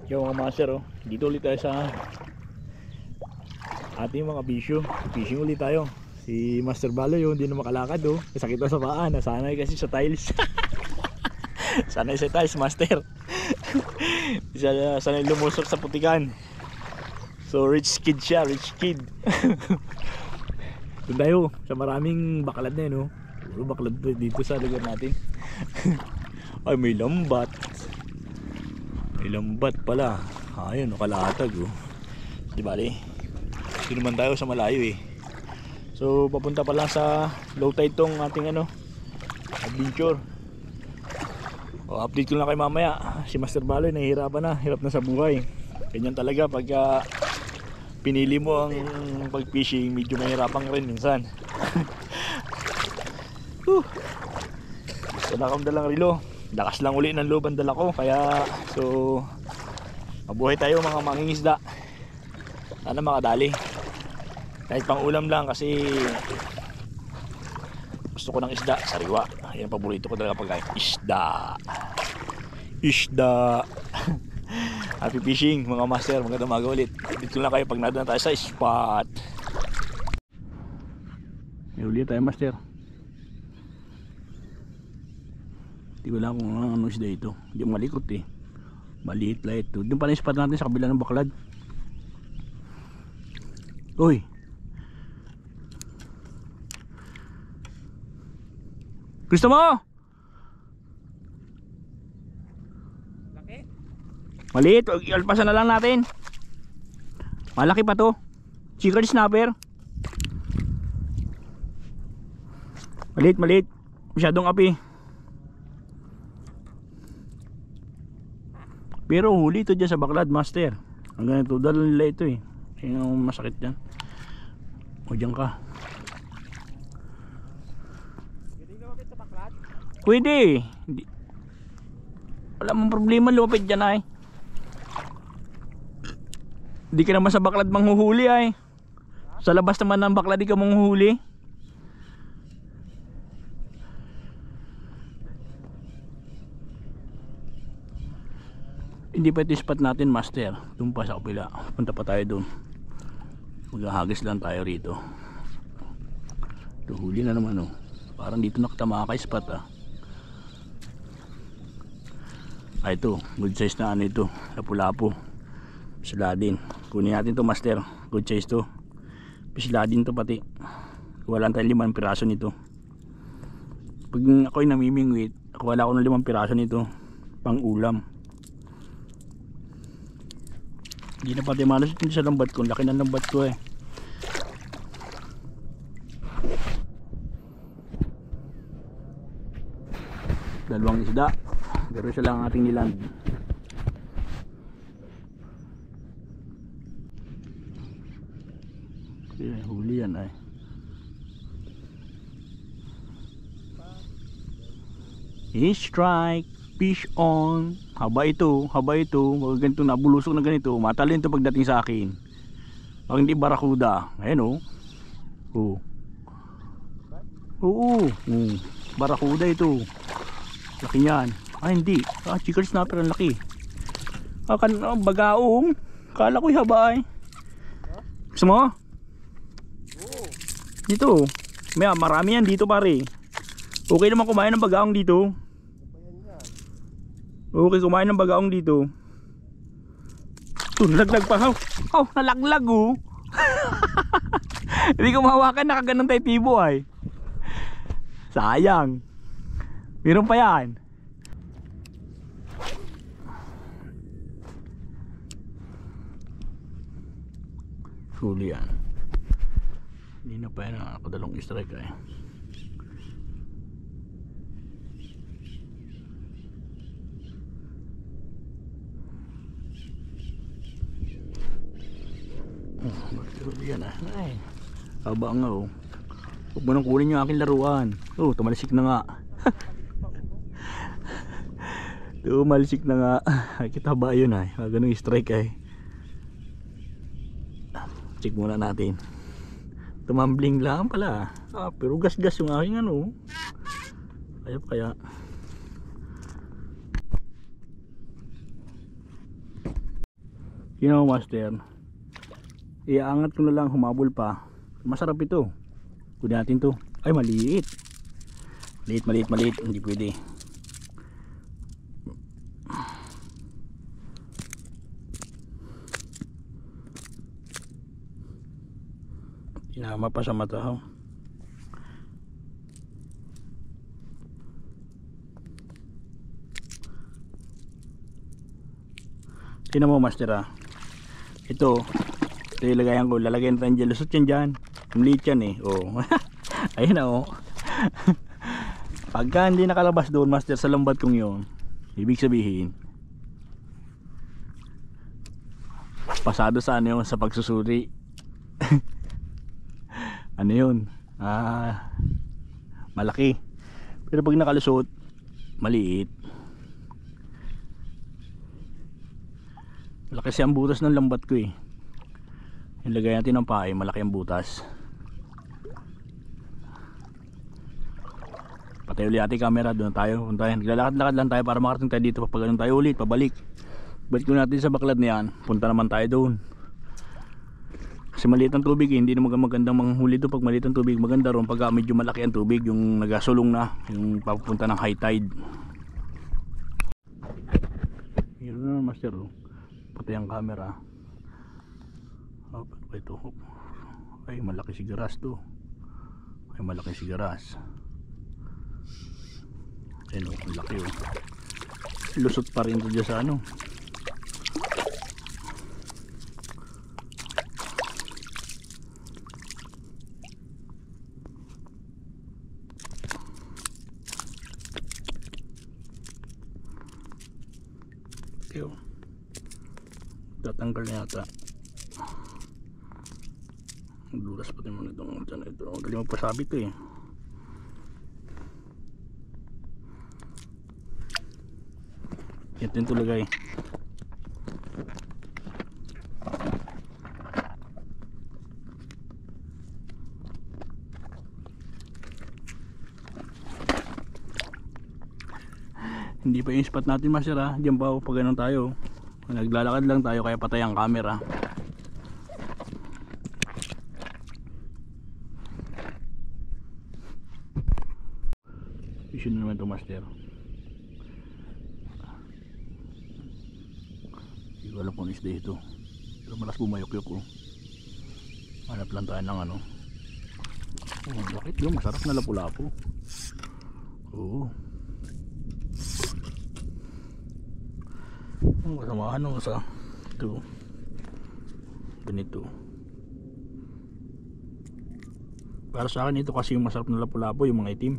Yung mga master, oh. Dito ulit tayo sa ating mga bisyo. Fishing ulit tayo. Si Master Baloy, oh, hindi na makalakad, oh. Sakit na sa paa. Nasanay kasi sa tiles. Sanay sa tiles, Master. Sanay lumusok sa putikan. So rich kid siya, rich kid. Doon tayo sa maraming baklad na yun, oh. Puro baklad dito sa lugar natin. Ay, may lambat. May lambat pala. Ayun, nakalatag, oh. Di bali, hindi naman tayo sa malayo, eh. So papunta pa lang sa low tide tong ating adventure. O, update ko lang kayo mamaya. Si Master Baloy nahihirapan na, hirap na sa buhay. Ganyan talaga pag pinili mo ang pag fishing, medyo mahirapan rin minsan. Wala akong dalang rilo, lakas lang uli ng loob ang dala ko. Kaya so mabuhay tayo mga mangingisda. Sana makadali kahit pang ulam lang, kasi gusto ko ng isda, sariwa. Yan ang paborito ko talaga pagkain, isda. Isda. Happy fishing mga master, magandang umaga ulit. Dito lang kayo pag nandun na tayo sa spot. May uli tayo, master. Hindi ko lang kung ano isda ito. Hindi malikot, eh. Maliit light to. Doon pala yung spot natin sa kabila ng baklad. Uy, gusto mo? Laki? Maliit, alpasan na lang natin. Malaki pa to. Chicken snapper. Maliit, maliit. Masyadong api. Pero huli ito dyan sa baklad, master. Ang ganito, dala nila ito, eh. Yung masakit dyan. O dyan ka. Pwede. Wala mong problema, lumapit dyan ay. Hindi ka naman sa baklad manghuhuli ay. Sa labas naman ng baklad di ka manghuhuli. Hindi pa ito spot natin, master. Doon pa sa kapila. Punta pa tayo doon. Maghahagis lang tayo rito. Ito, huli na naman, oh. Parang dito nakatama kay spot, ah. Ay, ito, good size na ano ito, lapu-lapu. Pisladin. Kunin natin to, master. Good size to. Pisladin to pati. Wala tayong 5 piraso nito. Pag ako'y namimingwit, wala ako ng 5 piraso nito. Pang ulam. Hindi na pati malas hindi sa lambat ko. Laki ng lambat ko, eh. Dalawang isda. Pero siya lang ang ating niland. Okay, huli yan ay. Strike, fish on. Haba ito, mga ganito nabulusok na ganito. Matalin ito pagdating sa akin. Pag hindi barakuda. Ayan, oh. Oh. Oo. Barakuda ito. Laki niyan. Ay, hindi. Chicken snapper ang laki. Bagaong. Kala ko'y haba ay. Gusto mo? Dito. Marami yan dito, pare. Okay naman kumain ng bagaong dito. Okay, kumain ng bagaong dito. Nalaglag pa. Nalaglag, oh. Hindi ko mahawakan, nakaganong tayo tibo ay. Sayang. Meron pa yan. Huli yan. Hindi na pa yan, nakakadalong strike ay. Huli yan, ah. Ay, haba nga, oh. Huwag mo nang kunin yung aking laruan. Oh, tumalisik na nga. Tumalisik na nga. Kita ba yun ay? Ganun strike ay. Check muna natin. Tumambling lang pala. Pero gas-gas yung aking ano. Kaya You know, master, iaangat ko na lang, humabol pa. Masarap ito. Kunin natin to. Ay, maliit. Maliit. Hindi pwede. Tinama pa sa mata, ho. Tingnan mo, master, ah. Ito ilagayan ko, lalagyan natin dyan. Lusot yan dyan. Maliit yan eh. Oh. Ayun na, oh. Pagka hindi nakalabas doon, master, sa lambat kong yun, ibig sabihin pasado sa ano yun, sa pagsusuri. Ano yun, malaki. Pero pag nakalusot, maliit. Malaki siya ang butas ng lambat ko eh. Ilagay natin ng pae, malaki ang butas. Patay ulit ating camera, doon tayo. Naglalakad-lakad lang tayo para makarating tayo dito. Pag ganun tayo ulit, pabalik. Balik ko natin sa baklad na yan, punta naman tayo doon. Kasi maliit ang tubig eh. Hindi naman magandang manghuli doon pag maliit ang tubig. Maganda ron pag medyo malaki ang tubig, yung nagasulong na, yung papunta ng high tide. Yun na, master, oh. Patay ang camera. Ito. Ay, malaki sigaras to. Ay, malaki sigaras. Ayun, malaki oh. Lusot pa rin ito dyan sa ano. Okay, oh. Tatanggal na yata. Dulas pati mo nitong dyan ito. Galing magpasabi ito eh. Ito yung tulagay. Hindi pa yung spot natin, master, ha. Diyan pa pag ganun tayo. Naglalakad lang tayo kaya patay ang camera. Issue na naman ito, master. Hindi ko alam kung isda ito. Pero malas bumayok-yok oh. Hanap lang tayo ng ano. Oh, bakit yun? Masarap na lapu-lapu. Oo. Kasamahan nung sa ito. Ganito. Para sa akin ito kasi yung masarap na lapu-lapu, yung mga itim.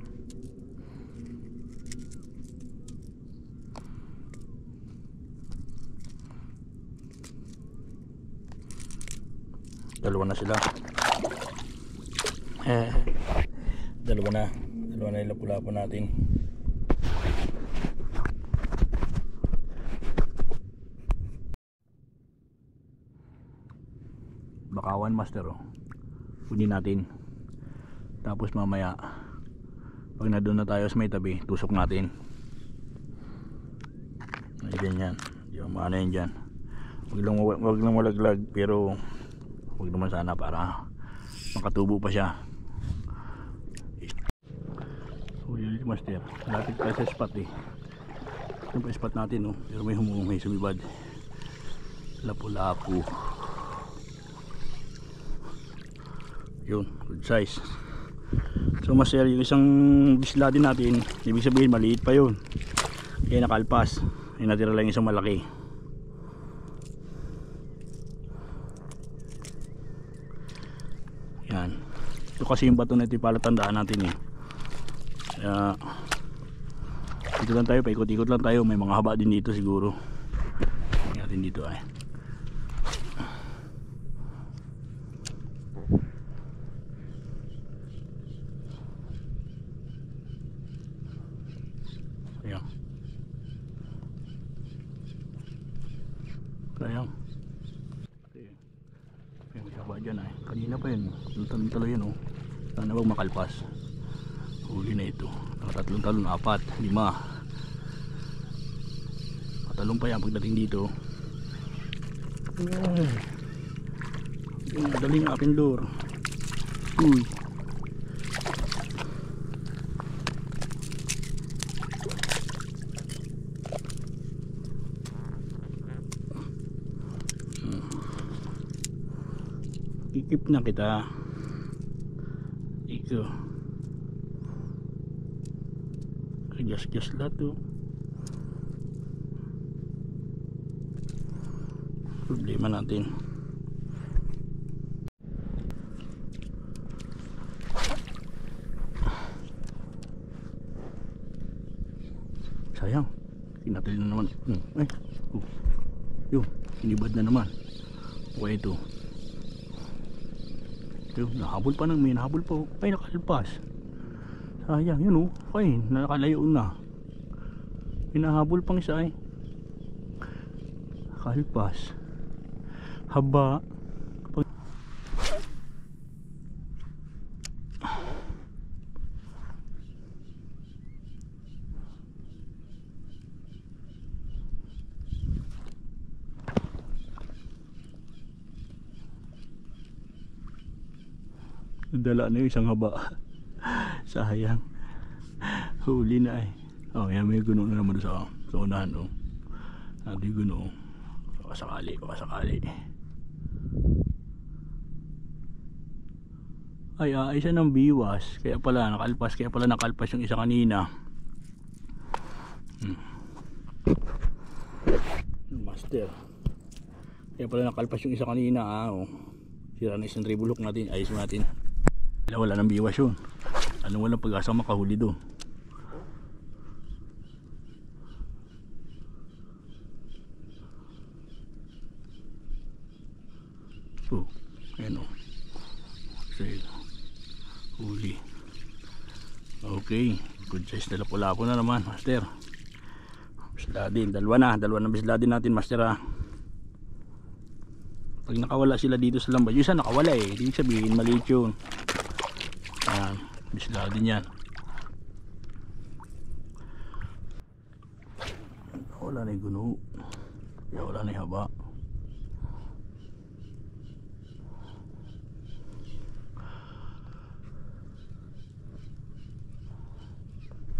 Dalawa na sila. Dalawa na yung lapu-lapu natin. Bakawan, master, oh. Kunin natin. Tapos mamaya pag na doon na tayo sa may tabi, tusok natin. Ay, ganyan. Yung maano yan dyan. Wag lang malaglag, pero wag naman sana para makatubo pa siya. Ulit, master. Lapit tayo sa spot eh. Ito pa spot natin, oh. Pero may humumay sumibad. Lapu-lapu. Yun, good size. So, master, yung isang bisla din natin, ibig sabihin maliit pa yun. Kaya nakalpas. Yung natira lang isang malaki. Yan. Ito kasi yung bato na ito palatandaan natin eh. Kaya dito lang tayo, paikot-ikot lang tayo. May mga haba din dito siguro. Natin dito ay. Ayan. Ayan. May haba dyan ay. Kanina pa yun. Talo yan oh. Sana wag makalpas. Huli na ito. Tatlong talon, 4, 5. Patalong pa yan pagdating dito. Madaling aking lure. Uy. Ikip na kita. Ito. Kagas-gas lahat to. Problema natin. Sayang. Tinatil na naman. Ay. Yun. Sinibad na naman. Okay ito. Ito. Nahabol pa ng may. Nahabol pa. Ay nakalpas. Sayang. Yun o. Ay nakalayo na. Hinahabol pang isa ay. Nakalpas. Haba. Dala na yung isang haba. Sayang. Huli na eh. Oh, yan may guno na naman sa unahan oh. Natin guno. Pakasakali. Ay, isa ng biwas. Kaya pala nakalpas yung isa kanina. Master. Kaya pala nakalpas yung isa kanina. Oh. Sira na isang dribble hook natin. Ayos natin. Wala nang biwas yun. Walang pag-asa makahuli doon. Oh, ayan o. Huli. Okay, good size na lapu-lapu na naman, master. Bisladin, dalawa na bisladin natin, master ha. Pag nakawala sila dito sa lambat, yung isa nakawala eh, hindi sabihin maliit yun. Ayan, bisladin yan. Wala na yung guno, wala na yung haba.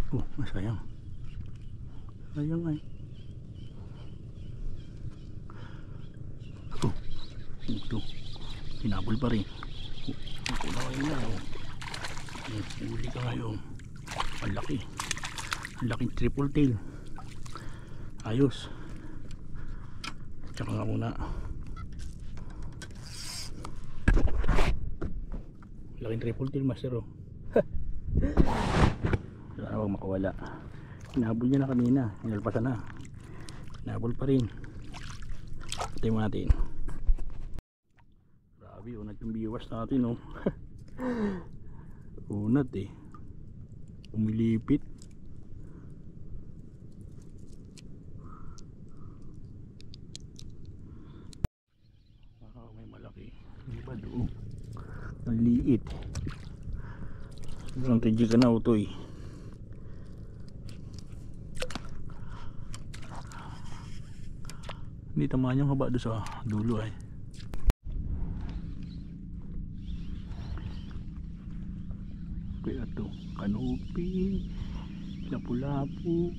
Oh, masayang. Sayang ay. Oh, ito. Hinabol pa rin. Ito na kayo na. Huli ka ngayon. Ang laki. Ang laking triple tail. Ayos. Tsaka nga muna. Laking triple tail, master oh. Sana wag makawala. Hinabol niya na kanina. Hinalpasan na. Hinabol pa rin. Patay mo natin. Grabe, unat yung biwas natin oh. Unat eh. Umilipit. May malaki. May ba doon? Ang liit. Ang tigi ka na utoy. Hindi tamaan yung haba doon sa dulo ay. Kaya ito, kanupi, lapu-lapu.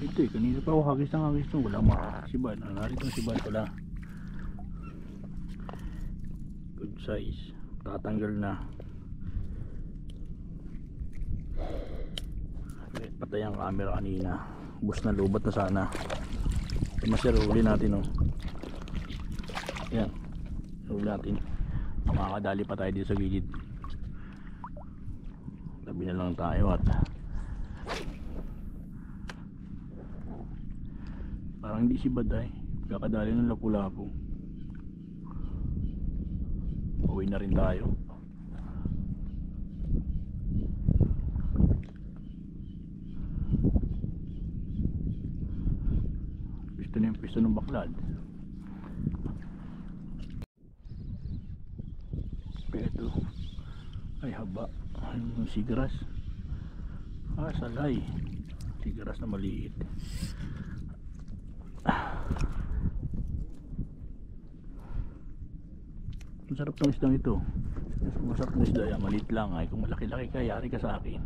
Dito eh, kanina pa ako hagis ito. Wala makasibad. Narito ang sibad pala. Good size. Tatanggal na. Patay ang camera kanina. Bus na lubat na sana. Masyar, huli natin oh. Yan. Huli natin. Makakadali pa tayo dito sa gilid. Tabi na lang tayo at parang hindi si Baday. Kakadali ng lapu-lapu. Uwi na rin tayo. Pisto na yung pisto ng baklad. Pero ay haba. Ano yung sigras? Salay. Sigaras na maliit. Masarap tong isdang ito. Masarap na isda yan, maliit lang. Ay kung malaki-laki ka, yari ka sa akin.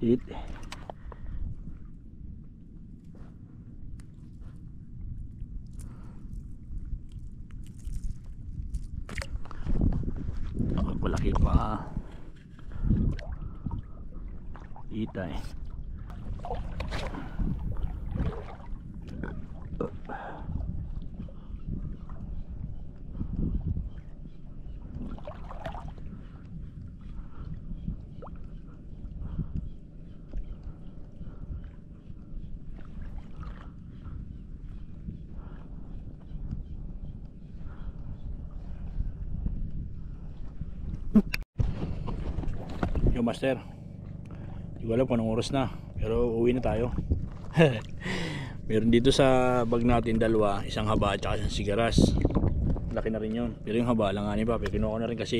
Eat. Malaki pa. Itay. Yo master, hindi ko alam kung anong oras na, pero uwi na tayo. Meron dito sa bag natin dalawa, isang haba at saka isang sigaras. Laki na rin yun, pero yung haba lang pa, pero kinuha ko na rin kasi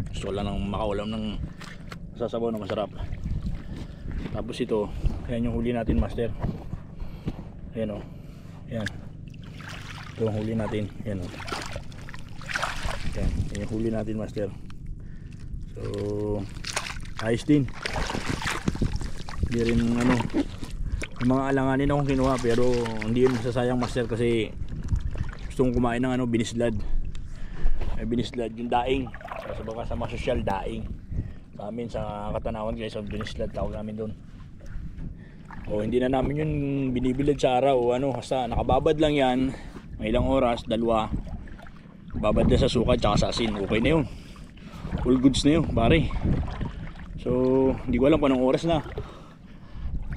gusto ko lang ng makaulam ng sasabaw na masarap. Tapos ito, yan yung huli natin master. Ayan o, yan. Ito yung huli natin, yan o. Yan yung huli natin master. So ayos din. Hindi rin ano, yung mga alanganin akong kinuha, pero hindi yun masasayang master kasi gusto kong kumain ng ano, binislad. Binislad yung daing, sa baka sa mga social daing sa amin sa Katanawan guys, so binislad tawag namin doon. O hindi na namin yun binibilad sa araw o ano, basta nakababad lang yan, may ilang oras, dalawa babad na sa suka tsaka sa asin, okay na yun, all goods na yun pare. So hindi ko alam kung anong oras na,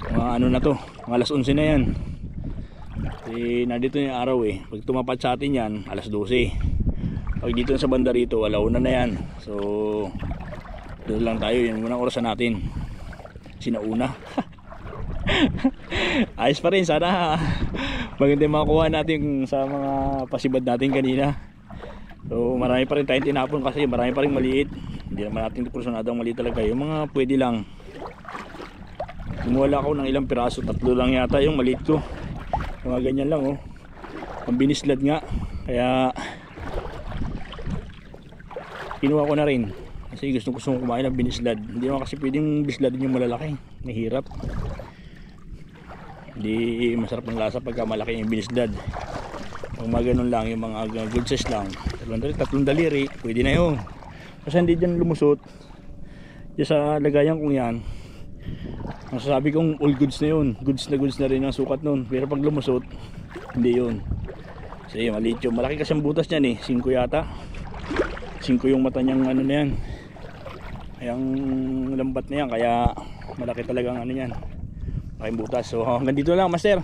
mga ano na to, mga alas 11 na yan. Nandito na yung araw pag tumapat sa atin yan alas 12, pag dito sa banda rito alauna na yan. So doon lang tayo, yun muna orasan natin, sinauna. Ayos pa rin, sana maganda makuha natin sa mga pasibad natin kanina. So marami pa rin tayong tinapon kasi marami pa rin maliit, hindi naman natin porsyonadong maliit talaga. Yung mga pwede lang, kumuha ako ng ilang piraso, 3 lang yata yung maliit ko, mga ganyan lang ang binislad nga, kaya kinuha ko na rin kasi gusto kong kumain ng binislad. Hindi naman kasi pwedeng bisladin yung malalaki, mahirap, hindi masarap ang lasa pagka malaki yung binislad. Kung mga ganun lang, yung mga good size lang, 3 daliri, pwede na yun. Kasi hindi dyan lumusot dyan sa lagayan kong yan, masasabi kong all goods na yun, goods na rin ang sukat nun. Pero pag lumusot, hindi yun. Kasi maliit yun, malaki kasi ang butas nyan 5 yata, 5 yung mata niyang ano na yan, yung lambat na yan, kaya malaki talagang ano yan, malaking butas. So hanggang dito lang master,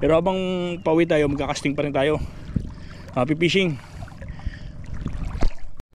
pero habang pauwi tayo magkakasting pa rin tayo. Happy fishing.